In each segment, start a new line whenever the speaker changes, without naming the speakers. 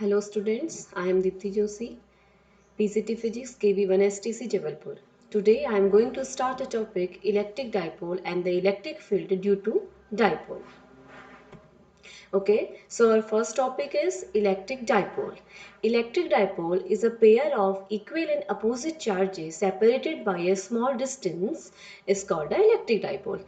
Hello students, I am Dipti Joshi, PCT Physics KB1 STC Jabalpur. Today I am going to start a topic electric dipole and the electric field due to dipole. Okay, so our first topic is electric dipole. Electric dipole is a pair of equal and opposite charges separated by a small distance is called an electric dipole.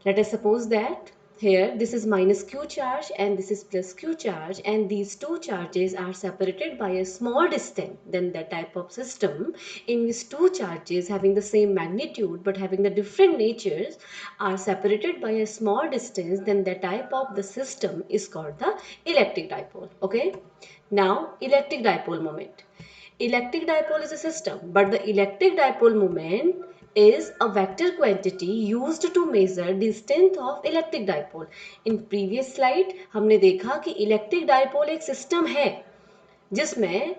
Let us suppose that here this is minus q charge and this is plus q charge, and these two charges are separated by a small distance. Then the type of system in which two charges having the same magnitude but having the different natures are separated by a small distance, then the type of the system is called the electric dipole. Okay, now electric dipole moment. Electric dipole is a system, but the electric dipole moment is a vector quantity used to measure distance of electric dipole. In previous slide हमने देखा कि electric dipole एक system है जिसमें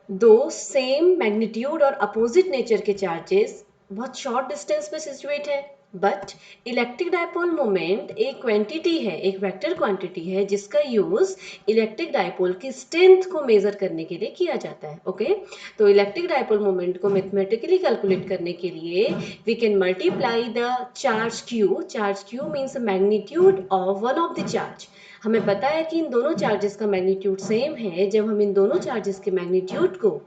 दो same magnitude और opposite nature के charges बहुत शॉर्ट डिस्टेंस पे सिचुएट है, बट इलेक्ट्रिक डायपोल मोमेंट एक क्वांटिटी है, एक वेक्टर क्वांटिटी है जिसका यूज इलेक्ट्रिक डायपोल की स्ट्रेंथ को मेजर करने के लिए किया जाता है. ओके, तो इलेक्ट्रिक डायपोल मोमेंट को मैथमेटिकली कैलकुलेट करने के लिए we can multiply the charge Q means magnitude of one of the charge. हमें पता है कि इन दोनों चार्जेस का मैग्नीट्यूड सेम है. जब हम इन दोनों चार्जेस के मैग्नीट्यूड को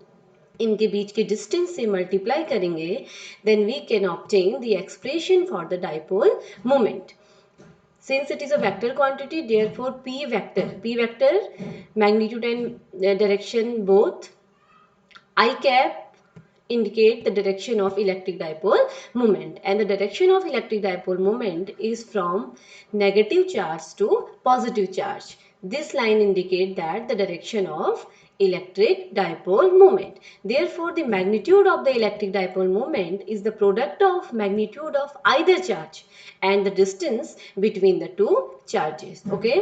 इनके बीच के डिस्टेंस से मल्टीप्लाई करेंगे, then we can obtain the expression for the dipole moment. Since it is a vector quantity, therefore P vector, magnitude and direction both, I cap indicate the direction of electric dipole moment, and the direction of electric dipole moment is from negative charge to positive charge. This line indicate that the direction of electric dipole moment. Therefore the magnitude of the electric dipole moment is the product of magnitude of either charge and the distance between the two charges. Okay,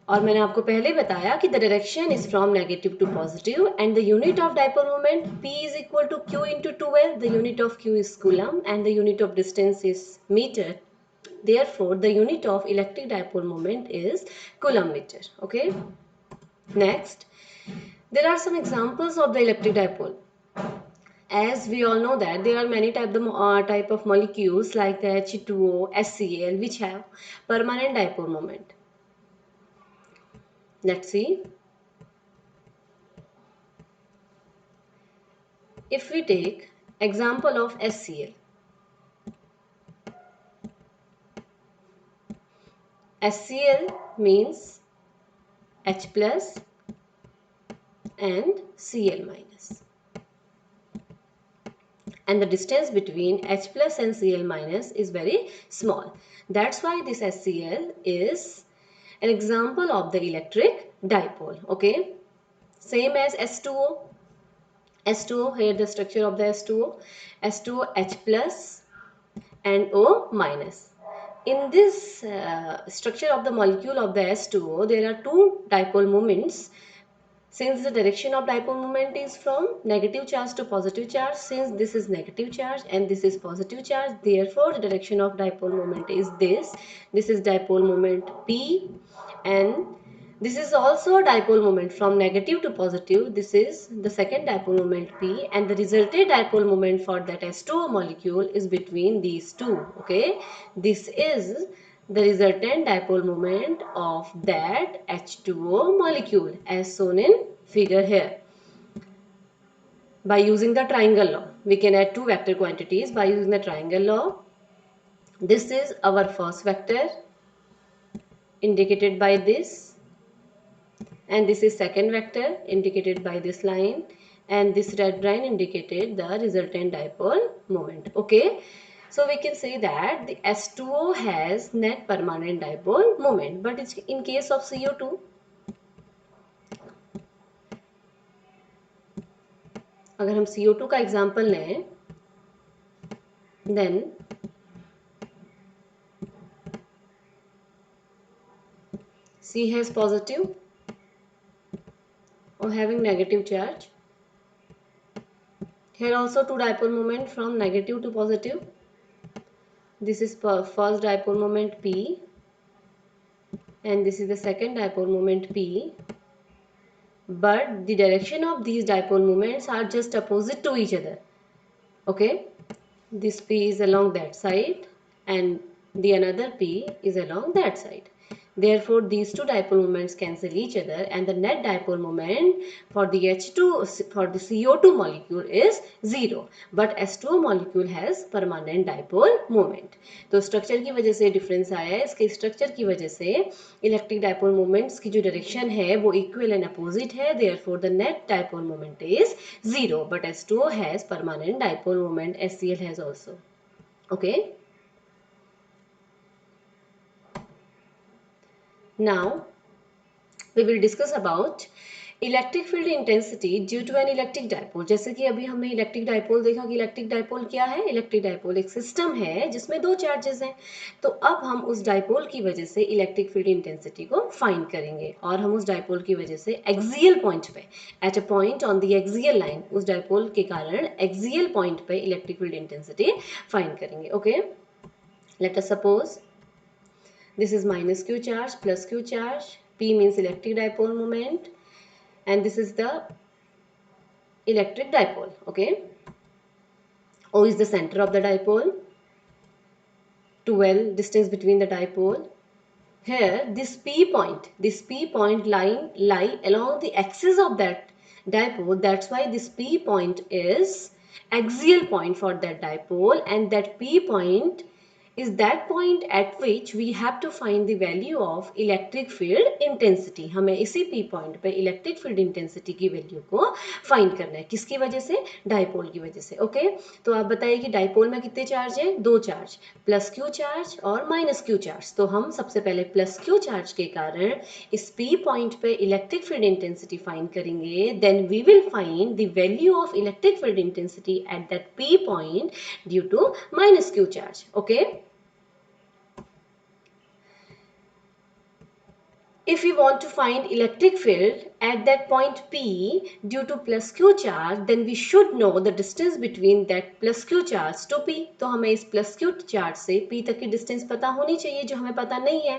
और मैंने आपको पहले बताया कि the direction is from negative to positive and the unit of dipole moment P is equal to Q into 2L. The unit of Q is coulomb and the unit of distance is metre. Therefore, the unit of electric dipole moment is coulomb meter. Okay. Next, there are some examples of the electric dipole. As we all know that there are many type of molecules like the H2O, HCl, which have permanent dipole moment. Let's see. If we take example of HCl, HCl means H plus and Cl minus, and the distance between H plus and Cl minus is very small. That's why this HCl is an example of the electric dipole. Okay, same as H2O. H2O, here the structure of the H2O, H2O H plus and O minus. In this structure of the molecule of the H2O, there are two dipole moments. Since the direction of dipole moment is from negative charge to positive charge, since this is negative charge and this is positive charge, therefore the direction of dipole moment is this. This is dipole moment P, and this is also a dipole moment from negative to positive. This is the second dipole moment P, and the resultant dipole moment for that H2O molecule is between these two. Okay, this is the resultant dipole moment of that H2O molecule as shown in figure here. By using the triangle law, we can add two vector quantities by using the triangle law. This is our first vector indicated by this, and this is second vector indicated by this line, and this red line indicated the resultant dipole moment. Okay, so we can say that the H2O has net permanent dipole moment, but it's in case of CO2, अगर हम CO2 का example लें, then C has positive or having negative charge. Here also two dipole moment from negative to positive. This is first dipole moment P, and this is the second dipole moment P, but the direction of these dipole moments are just opposite to each other. Okay, this P is along that side and the another P is along that side. Therefore, these two dipole moments cancel each other and the net dipole moment for the CO2 molecule is 0. But H2O molecule has permanent dipole moment. तो structure की वजह से difference आया है. इसके structure की वजह से इलेक्ट्रिक डायपोल मोमेंट्स की जो डायरेक्शन है वो इक्वल एंड अपोजिट है. Therefore, the net dipole moment is 0. But H2O has permanent dipole moment. HCl has also. Okay. Now we will discuss about electric field intensity due to an electric dipole. जैसे कि अभी हमने electric dipole देखा कि electric dipole क्या है. Electric dipole एक system है जिसमें दो चार्जेस हैं. तो अब हम उस डायपोल की वजह से इलेक्ट्रिक फील्ड इंटेंसिटी को फाइंड करेंगे और हम उस डायपोल की वजह से एक्सियल पॉइंट पे eight a point on the axial line उस डायपोल के कारण एक्सियल पॉइंट पे इलेक्ट्रिक फील्ड इंटेंसिटी फाइंड करेंगे. Okay, let us suppose this is minus q charge plus q charge. P means electric dipole moment and this is the electric dipole. Okay, O is the center of the dipole, 2L distance between the dipole. Here this P point lie along the axis of that dipole. That's why this P point is axial point for that dipole and that P point is that point at which we have to find the value of electric field intensity. हमें इसी P point पे electric field intensity की value को find करना है. किसकी वजह से? डायपोल की वजह से. ओके, तो आप बताइए कि डायपोल में कितने चार्ज है? दो चार्ज, प्लस क्यू चार्ज और माइनस क्यू चार्ज. तो हम सबसे पहले प्लस क्यू चार्ज के कारण इस P पॉइंट पे इलेक्ट्रिक फील्ड इंटेंसिटी फाइंड करेंगे. Then we will find the value of electric field intensity at that P point due to minus Q charge. Okay, if we want to find electric field at that point P due to plus Q charge, then we should know the distance between that plus Q charge to P. तो हमें इस plus Q charge से P तक की distance पता होनी चाहिए जो हमें पता नहीं है.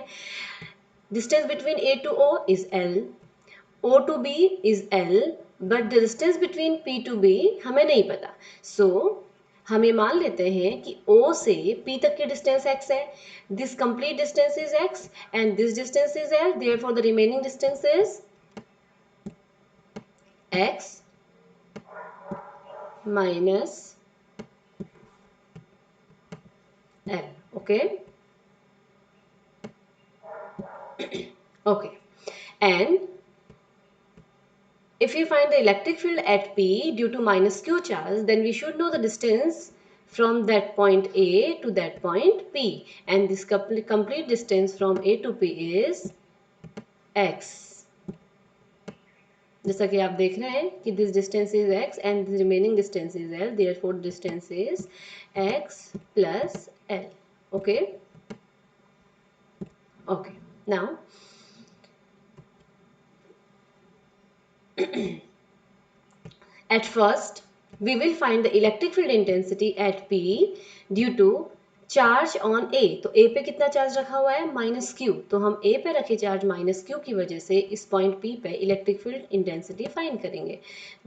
Distance between A to O is L, O to B is L, but the distance between P to B हमें नहीं पता. So हम ये मान लेते हैं कि O से P तक की डिस्टेंस x है. This complete distance is x and this distance is l. Therefore the remaining distance is x minus l. Okay. Okay, and if we find the electric field at P due to minus q charge, then we should know the distance from that point A to that point P, and this complete distance from A to P is x. जैसा कि आप देख रहे हैं कि this distance is x and the remaining distance is l. Therefore, distance is x plus l. Okay. Okay. Now, at first, we will find the electric field intensity at P due to charge on A. तो A पे कितना charge रखा हुआ है? Minus Q. तो हम ए पे रखे चार्ज माइनस क्यू की वजह से इस पॉइंट पी पे इलेक्ट्रिक फील्ड इंटेंसिटी फाइंड करेंगे.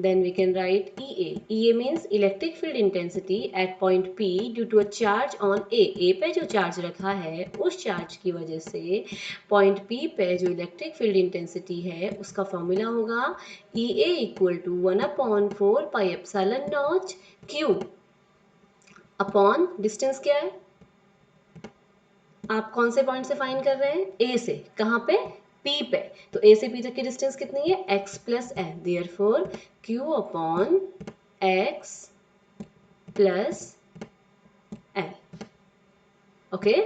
Then we can write E A. E A means electric field intensity at point P due to a charge on A. A पे जो charge रखा है उस चार्ज की वजह से पॉइंट पी पे जो इलेक्ट्रिक फील्ड इंटेंसिटी है उसका फॉर्मूला होगा E A equal to 1/4 pi epsilon naught Q upon distance क्या है? आप कौन से पॉइंट से फाइंड कर रहे हैं? ए से. कहाँ पे? पी पे. तो ए से पी तक की डिस्टेंस कितनी है? x plus L. Therefore q upon x plus L. Okay,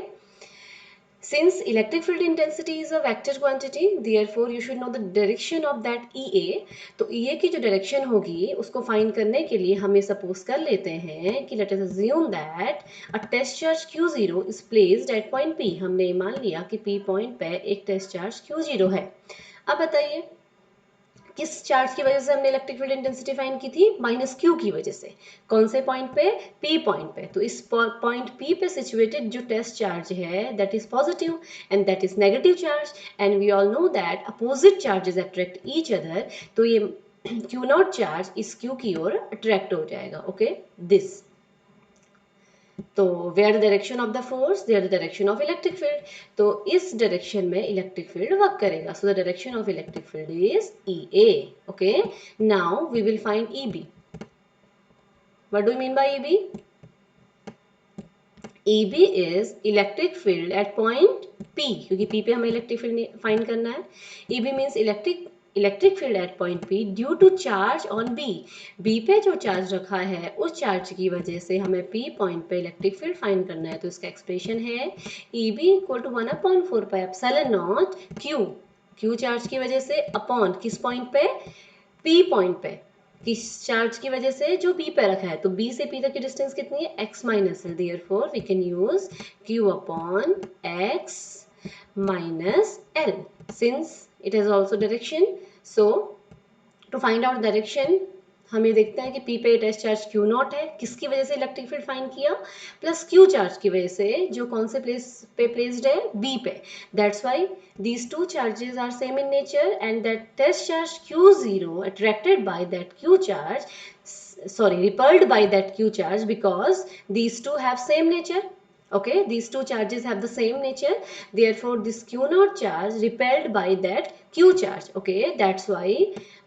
since electric field intensity is a vector quantity, therefore you should know the direction of that EA. तो EA की जो डायरेक्शन होगी उसको find करने के लिए हमें सपोज कर लेते हैं कि let us assume that a test charge Q0 is placed at point P. हमने मान लिया कि P पॉइंट पे एक टेस्ट चार्ज Q0 है. अब बताइए किस चार्ज की वजह से हमने इलेक्ट्रिक फील्ड इंटेंसिटी फाइंड की थी? माइनस क्यू की वजह से। कौन से पॉइंट पे? पी पॉइंट पे। तो इस पॉइंट पी पे सिचुएटेड जो टेस्ट चार्ज है that is positive and that is negative charge, and we all know that opposite charges attract each other. तो ये क्यू नॉट चार्ज इस क्यू की ओर अट्रैक्ट हो जाएगा। Okay, this. तो where the direction of the force, there the direction of electric field. तो इस डायरेक्शन में इलेक्ट्रिक फील्ड वर्क करेगा। So the direction of electric field is E A. Okay, now we will find E B. What do you mean by E B? E B is electric field at point P, क्योंकि P पे हमें electric field find करना है। E B means electric field at point P due to charge on B. B पे जो charge रखा है उस चार्ज की वजह से हमें पी पॉइंट पे इलेक्ट्रिक फील्ड फाइंड करना है। तो इसका एक्सप्रेशन है E B equal to 1/4 pi epsilon naught Q. Q charge की वजह से अपॉन किस पॉइंट पे? पी पॉइंट पे। किस चार्ज की वजह से? जो बी पे रखा है। तो बी से पी तक की डिस्टेंस कितनी है? x minus L. Therefore we can use q upon x minus L since it has also direction. So to find out direction हमें देखते हैं कि पी पे टेस्ट चार्ज क्यू नॉट है, किसकी वजह से इलेक्ट्रिक फील्ड फाइंड किया? प्लस क्यू चार्ज की वजह से जो कौन से प्लेस पे प्लेस्ड है? बी पे। That's why these two charges are same in nature and that test charge q0 attracted by that q charge, repelled by that q charge because these two have same nature. Okay, these two charges have the same nature, therefore this q naught charge repelled by that q charge. Okay, that's why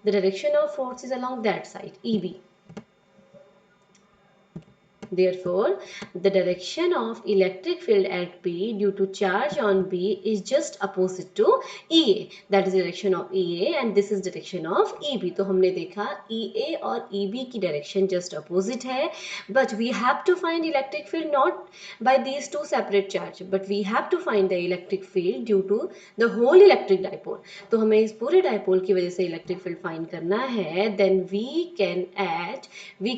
the direction of force is along that side, eb. Therefore, the direction of electric field at P due to charge on B is just opposite to EA. That is direction of EA and this is direction of EB. तो हमने देखा EA और EB की direction just opposite है, but we have to find electric field not by these two separate charge, but we have to find the electric field due to the whole electric dipole. तो हमें इस पूरे dipole की वजह से electric field find करना है, then we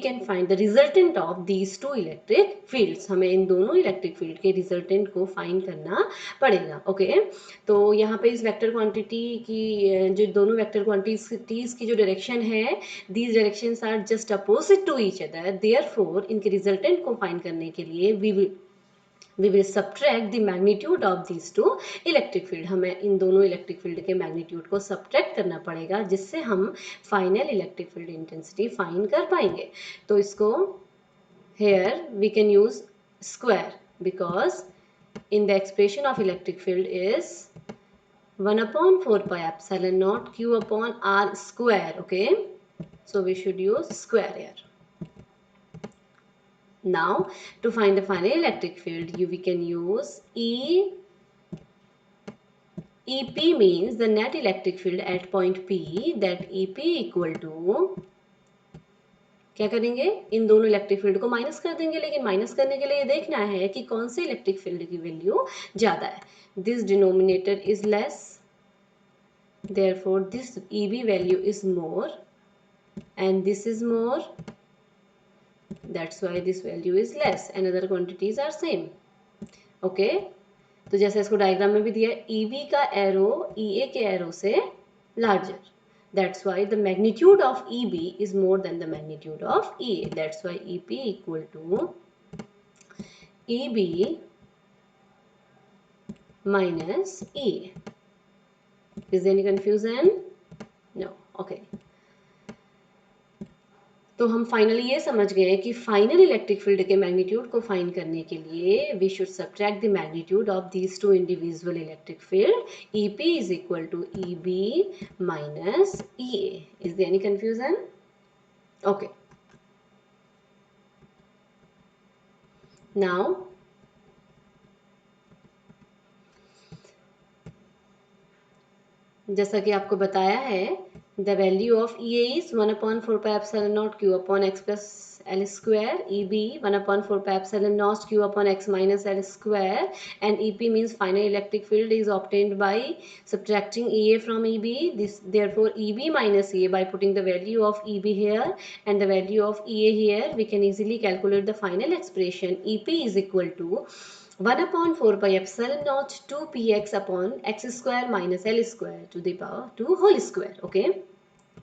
can find the resultant of these two electric fields. हमें इन दोनों इलेक्ट्रिक फील्ड के रिजल्टेंट को फाइंड करना पड़ेगा। ओके, तो यहाँ पे इस वेक्टर क्वांटिटी की जो दोनों वेक्टर क्वांटिटीज की जो डायरेक्शन है, these directions are just opposite to each other, therefore इनके रिजल्टेंट को फाइंड करने के लिए we will subtract the magnitude of these two electric field। हमें इन दोनों इलेक्ट्रिक फील्ड के मैग्नीट्यूड को सब्ट्रैक्ट करना पड़ेगा जिससे हम final electric field intensity find कर पाएंगे। तो इसको here we can use square because in the expression of electric field is 1/4 pi epsilon naught q upon r square. Okay, so we should use square here. Now to find the final electric field we can use EP means the net electric field at point P, that EP equal to क्या करेंगे? इन दोनों electric field को minus कर देंगे, लेकिन minus करने के लिए देखना है कि कौन से इलेक्ट्रिक फील्ड की वैल्यू ज्यादा है। This denominator is less, therefore this EB value is more and this is more, that's why this value is less and other quantities are same. Okay, तो जैसे इसको डायग्राम में भी दिया है, EB का एरो EA के एरो से larger, that's why the magnitude of EB is more than the magnitude of EA. That's why EP equal to EB minus EA. Is there any confusion? No. Okay. तो हम finally ये समझ गए कि final electric field के magnitude को find करने के लिए we should subtract the magnitude of these two individual electric field. EP is equal to EB minus EA. Is there any confusion? Okay, now जैसा कि आपको बताया है, the value of EA is 1/4 pi epsilon naught q upon x plus l square, EB 1/4 pi epsilon naught q upon x minus l square, and EP means final electric field is obtained by subtracting EA from EB. This therefore EB minus EA, by putting the value of EB here and the value of EA here, we can easily calculate the final expression. EP is equal to 1/4 pi epsilon naught 2px upon x square minus l square to the power 2 whole square. Okay,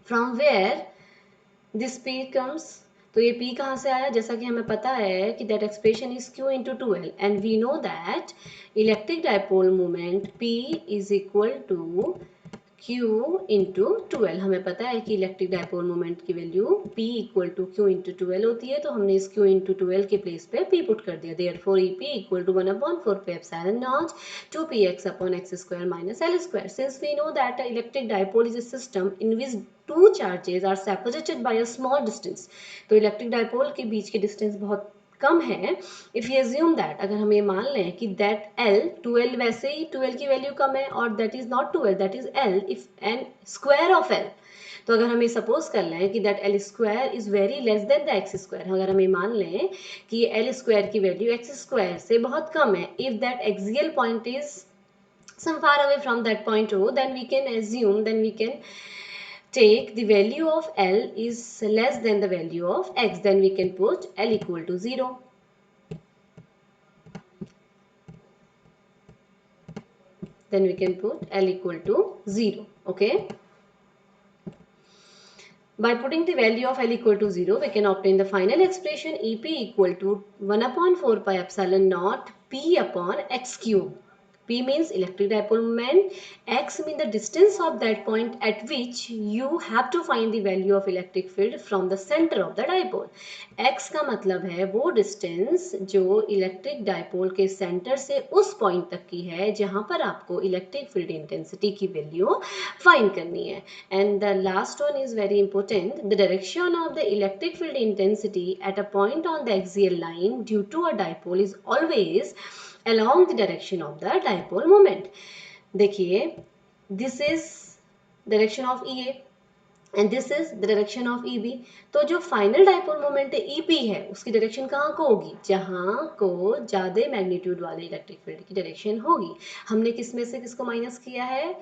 from where this P comes, तो ये P कहाँ से आया, जैसा कि हमें पता है कि that expression is Q into 2L and we know that electric dipole moment P is equal to Q into 2L। हमें पता है कि इलेक्ट्रिक डाइपोल मोमेंट की value P equal to Q into 2L होती है, तो हमने इस Q इंटू 2L के प्लेस पे P पुट कर दिया। Therefore EP equal to 1/4 pi epsilon naught 2px upon x square minus l square. Since we know that electric dipole is a system in which two charges are separated by a small distance, तो electric dipole के बीच के distance बहुत कम है। If you assume that, अगर हम ये मान लें कि दैट L 2L, वैसे ही 2L की वैल्यू कम है और that is not 2L, that is L if an square of L। तो अगर हम ये सपोज कर लें कि that L square is very less then the x square, अगर हम ये मान लें कि ये L स्क्वायर की वैल्यू x स्क्वायर से बहुत कम है, if that axial point is some far away from that point O, then we can assume, then we can take the value of L is less than the value of x, then we can put L equal to 0. Then we can put L equal to 0. Okay. By putting the value of L equal to 0, we can obtain the final expression EP equal to 1/4 pi epsilon naught P upon x cube. P means electric dipole moment, x means the distance of that point at which you have to find the value of electric field from the center of the dipole. x का मतलब है वो distance जो electric dipole के centre से उस point तक की है जहां पर आपको इलेक्ट्रिक फील्ड इंटेंसिटी की वैल्यू फाइंड करनी है। And the last one is very important, the direction of the electric field intensity at a point on the axial line due to a dipole is always along the direction of the dipole moment. देखिए, this is direction of EA and this is the direction of EB. तो जो final dipole moment EP है उसकी direction कहाँ को होगी, जहाँ को ज़्यादा मैग्नीट्यूड वाले इलेक्ट्रिक फील्ड की डायरेक्शन होगी। हमने किस में से किसको माइनस किया है,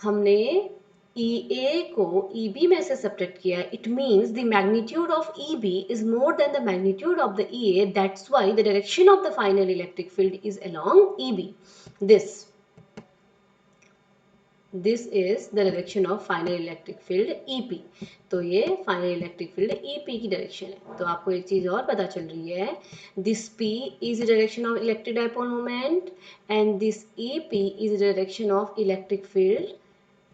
हमने EA को EB में से सब्ट्रैक्ट किया है। It means the magnitude of EB is more than the magnitude of the EA, that's why the direction of the final electric field is along EB. This is the direction of final electric field EP. तो ये final electric field EP की direction है। तो आपको एक चीज और पता चल रही है, this P is the direction of electric dipole moment and this EP is the direction of electric field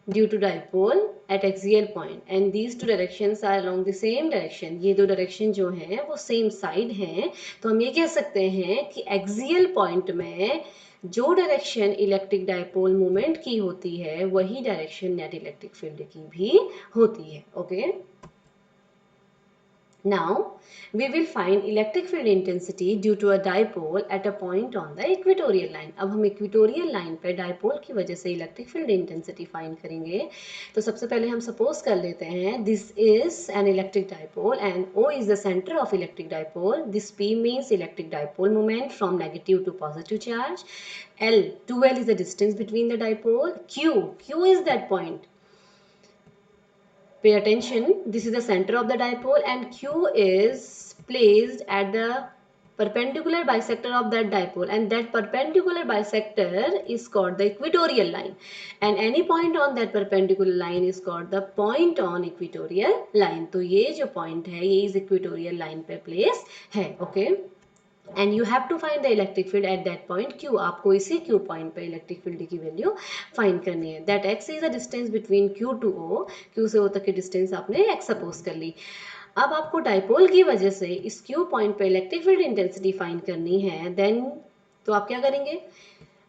due to dipole at axial point and these two directions are along the same direction. ये दो direction जो हैं वो same side हैं, तो हम ये कह सकते हैं कि axial point में जो डायरेक्शन इलेक्ट्रिक डाइपोल मोमेंट की होती है वही डायरेक्शन नेट इलेक्ट्रिक फील्ड की भी होती है। Okay, now we will find electric field intensity due to a dipole at a point on the equatorial line. अब हम इक्वेटोरियल लाइन पे डाइपोल की वजह से इलेक्ट्रिक फील्ड इंटेंसिटी फाइंड करेंगे। तो सबसे पहले हम सपोज कर लेते हैं this is an electric dipole and O is the center of electric dipole. This P means electric dipole moment from negative to positive charge. L, 2L is the distance between the dipole. Q is that point. Pay attention, this is the center of the dipole and Q is placed at the perpendicular bisector of that dipole and that perpendicular bisector is called the equatorial line and any point on that perpendicular line is called the point on equatorial line. तो ये जो point है ये इस equatorial line पे place है। okay, and you have to find the electric field at that point Q. आपको इसी Q point पे इलेक्ट्रिक फील्ड की वैल्यू फाइंड करनी है। That x is the distance between Q to O. Q से O तक की डिस्टेंस आपने x सपोज कर ली। अब आपको डाइपोल की वजह से इस Q पॉइंट पे इलेक्ट्रिक फील्ड इंटेंसिटी फाइंड करनी है। देन तो आप क्या करेंगे,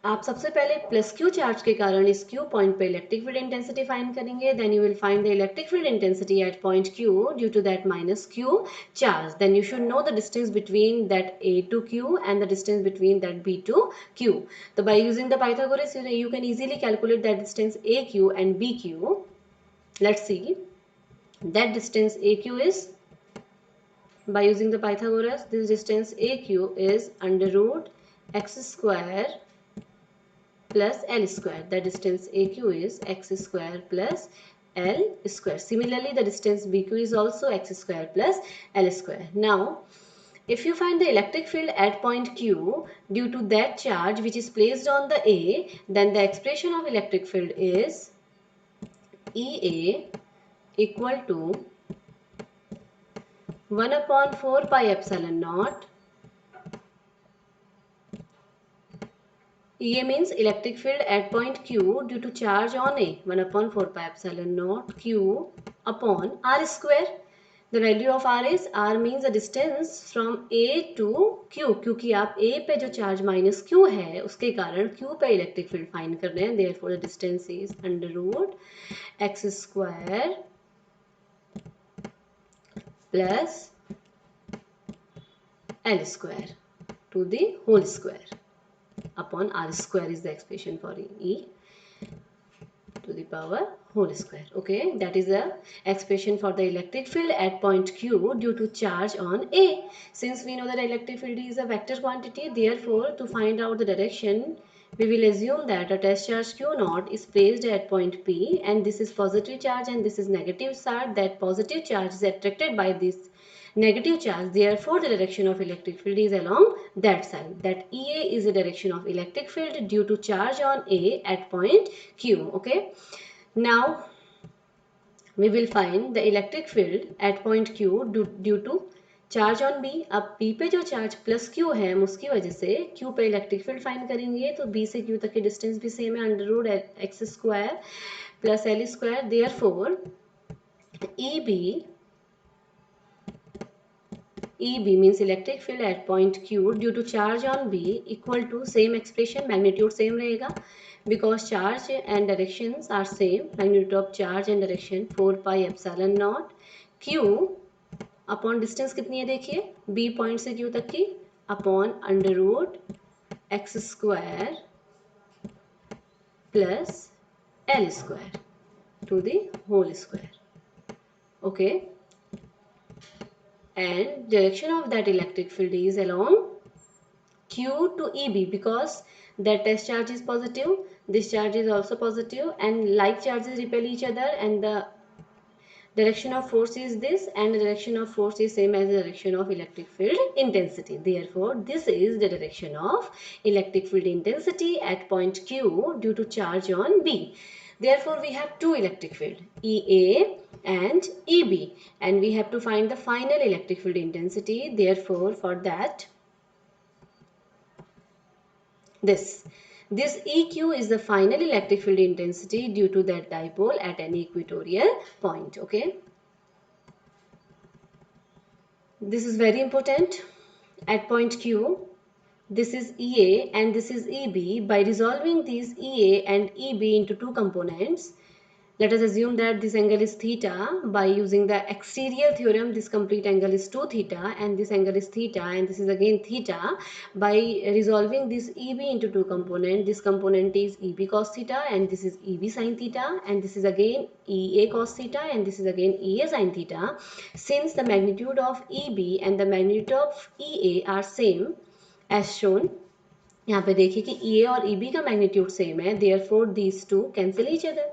आप सबसे पहले प्लस Q चार्ज के कारण इस Q पॉइंट पे इलेक्ट्रिक फील्ड इंटेंसिटी फाइंड करेंगे। Then you will find the electric field intensity at point Q due to that minus Q charge. Then you should know the distance between that A to Q and the distance between that B to Q. तो by using the Pythagoras you can easily calculate that distance AQ and BQ. Let's see, that distance AQ is, by using the Pythagoras, this distance AQ is under root x square plus L square. The distance AQ is x square plus L square. Similarly, the distance BQ is also x square plus L square. Now, if you find the electric field at point Q due to that charge which is placed on the A, then the expression of electric field is EA equal to 1 upon 4 pi epsilon naught. EA means electric field at point Q due to charge on A, 1 upon 4 pi epsilon naught Q upon R square. The value of R is, R means the distance from A to Q, क्योंकि आप A पे जो charge minus Q है उसके कारण Q पे electric field find कर रहे हैं, therefore the distance is under root x square plus L square to the whole square upon R square is the expression for E to the power whole square. Okay, that is the expression for the electric field at point Q due to charge on A. Since we know that electric field is a vector quantity, therefore to find out the direction, we will assume that a test charge Q naught is placed at point P, and this is positive charge and this is negative charge. That positive charge is attracted by this negative charge, therefore the direction of electric field is along that side. That EA is the direction of electric field due to charge on A at point Q. Okay, now we will find the electric field at point Q due to charge on B. अब P पे जो charge plus Q है हम उसकी वजह से Q पे electric field find करेंगे, तो B से Q तक की डिस्टेंस भी सेम है, under root X square plus L square. Therefore EB means electric field at point Q due to charge on B equal to same expression, magnitude same रहेगा because charge and directions are same. Magnitude of charge and direction 4 pi epsilon naught Q upon distance कितनी है देखिए, B point से Q तक की upon under root x square plus L square to the whole square. Okay, and direction of that electric field is along Q to EB because that test charge is positive, this charge is also positive, and like charges repel each other, and the direction of force is this, and the direction of force is same as the direction of electric field intensity. Therefore, this is the direction of electric field intensity at point Q due to charge on B. Therefore, we have two electric field, EA and EB, and we have to find the final electric field intensity. Therefore, for that, this EQ is the final electric field intensity due to that dipole at any equatorial point. Okay, this is very important. At point Q, this is EA and this is EB. By resolving these EA and EB into two components, let us assume that this angle is theta. By using the exterior theorem, this complete angle is 2 theta, and this angle is theta, and this is again theta. By resolving this EB into two components, this component is EB cos theta, and this is EB sin theta, and this is again EA cos theta, and this is again EA sin theta. Since the magnitude of EB and the magnitude of EA are same as shown, यहाँ पे देखिए कि EA और EB का magnitude same है, therefore these two cancel each other.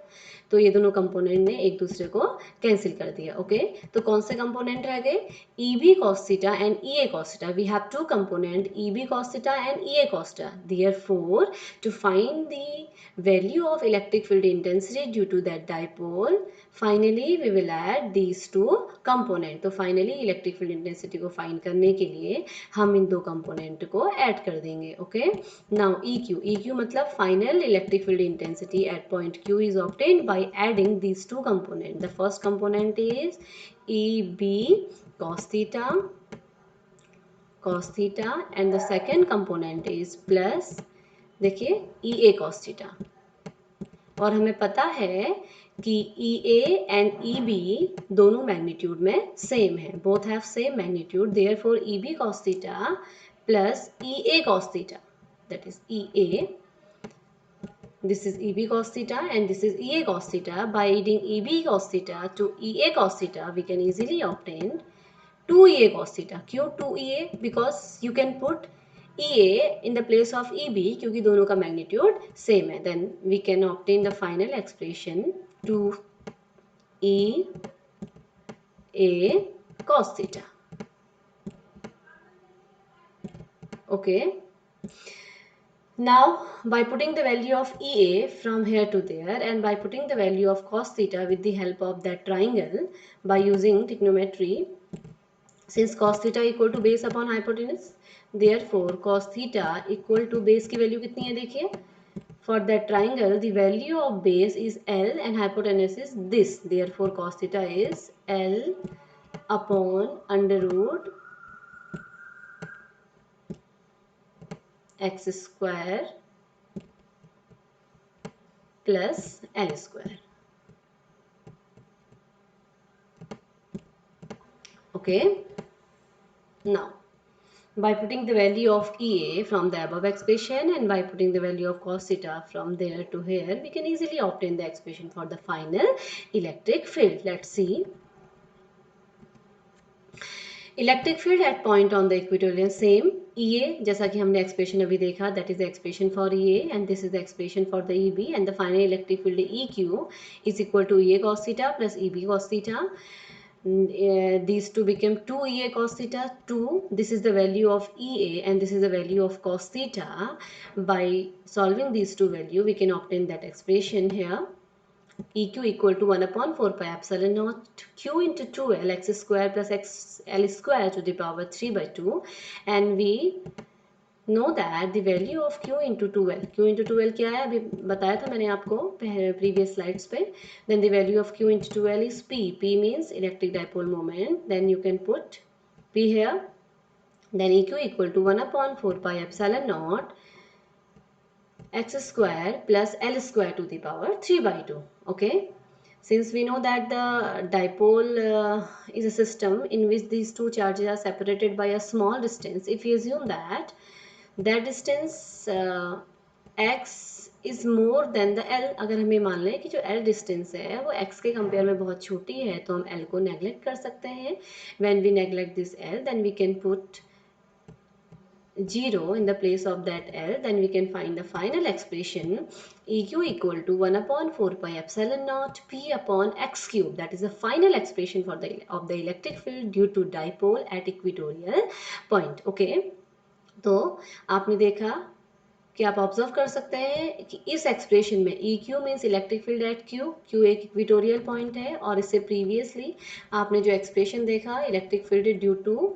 तो ये दोनों कंपोनेंट ने एक दूसरे को कैंसिल कर दिया. ओके, तो कौन से कंपोनेंट रह गए, EB cos theta and EA cos theta. We have two component, EB cos theta and EA cos theta. Therefore, to find the value of electric field intensity due to that dipole, finally we will add these two component. तो finally electric field intensity को find करने के लिए हम इन दो component को add कर देंगे. Okay, now EQ मतलब final electric field intensity at point Q is obtained by adding these two components. The first component is EB cos theta and the second component is plus देखिए EA cos theta. और हमें पता है कि EA and EB दोनों magnitude में same है, both have same magnitude. Therefore EB cos theta plus EA cos theta, that is EA, this is EB cos theta and this is EA cos theta. By adding EB cos theta to EA cos theta, we can easily obtain 2EA cos theta. क्यों 2EA? Because you can put EA in the place of EB क्योंकि दोनों का magnitude same है. Then we can obtain the final expression 2EA cos theta. Okay. Now, by putting the value of EA from here to there and by putting the value of cos theta with the help of that triangle by using trigonometry, since cos theta equal to base upon hypotenuse, therefore cos theta equal to base की value कितनी है देखिए. For that triangle, the value of base is L and hypotenuse is this. Therefore, cos theta is L upon under root x square plus L square. Okay. Now, by putting the value of EA from the above expression and by putting the value of cos theta from there to here, we can easily obtain the expression for the final electric field. Let's see. Electric field at point on the equatorial same EA जैसा कि हमने expression अभी देखा, that is the expression for EA and this is the expression for the EB and the final electric field EQ is equal to EA cos theta plus EB cos theta. These two became 2 EA cos theta 2. This is the value of EA and this is the value of cos theta. By solving these two value we can obtain that expression here. EQ equal to 1 upon 4 pi epsilon naught Q into 2L x square plus XL square to the power 3 by 2, and we know that the value of Q into 2L क्या है अभी बताया था मैंने आपको previous slides पे. Then the value of Q into 2L is P means electric dipole moment. Then you can put P here. Then EQ equal to 1 upon 4 pi epsilon naught x square plus L square to the power 3 by 2. Okay, since we know that the dipole is a system in which these two charges are separated by a small distance, if we assume that that distance x is more than the L, अगर हमें मान लें कि जो L distance है वो x के compare में बहुत छोटी है तो हम L को नेग्लेक्ट कर सकते हैं. When we neglect this L, then we can put 0 in the place of that L, then we can find the final expression EQ equal to 1 upon 4 pi epsilon naught P upon x cube. That is the final expression for the electric field due to dipole at equatorial point. Okay, तो आपने देखा कि आप observe कर सकते हैं कि इस एक्सप्रेशन में EQ means electric field at Q एक इक्वेटोरियल पॉइंट है और इससे प्रीवियसली आपने जो एक्सप्रेशन देखा electric field due to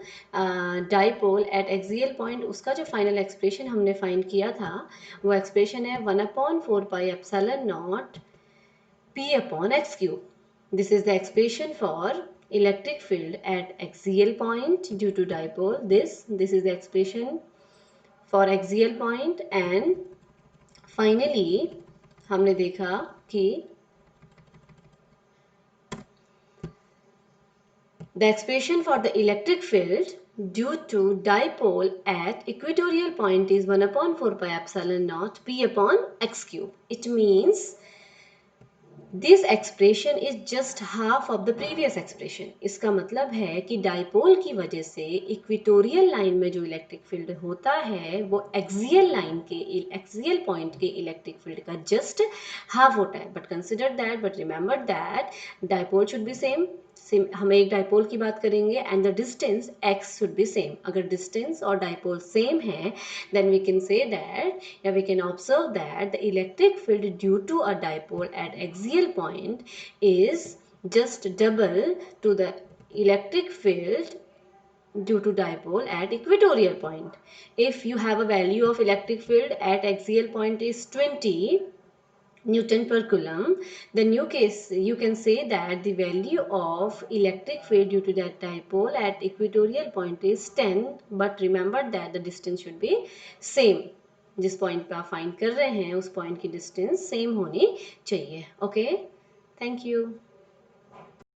dipole at axial point, उसका जो फाइनल एक्सप्रेशन हमने फाइंड किया था वो एक्सप्रेशन है 1 upon 4 pi epsilon naught P upon x cube. This is the expression for electric field at axial point due to dipole. This is the expression for axial point and finally हमने देखा कि the expression for the electric field due to dipole at equatorial point is 1 upon 4 pi epsilon naught P upon x cube. It means this expression is just half of the previous expression. इसका मतलब है कि dipole की वजह से equatorial line में जो electric field होता है वो एक्सियल लाइन के एक्सियल पॉइंट के इलेक्ट्रिक फील्ड का जस्ट हाफ होता है. But consider that, but remember that dipole should be same. हम एक डाइपोल की बात करेंगे and the distance x should be same. अगर डिस्टेंस और डाइपोल सेम है then we can say that या we can observe that the electric field due to a dipole at axial point is just double to the electric field due to dipole at equatorial point. If you have a value of electric field at axial point is 20 Newton per coulomb, then you can say that the value of electric field due to that dipole at equatorial point is 10. But remember that the distance should be same. जिस point पे आप find कर रहे हैं उस point की distance same होनी चाहिए. Okay, thank you.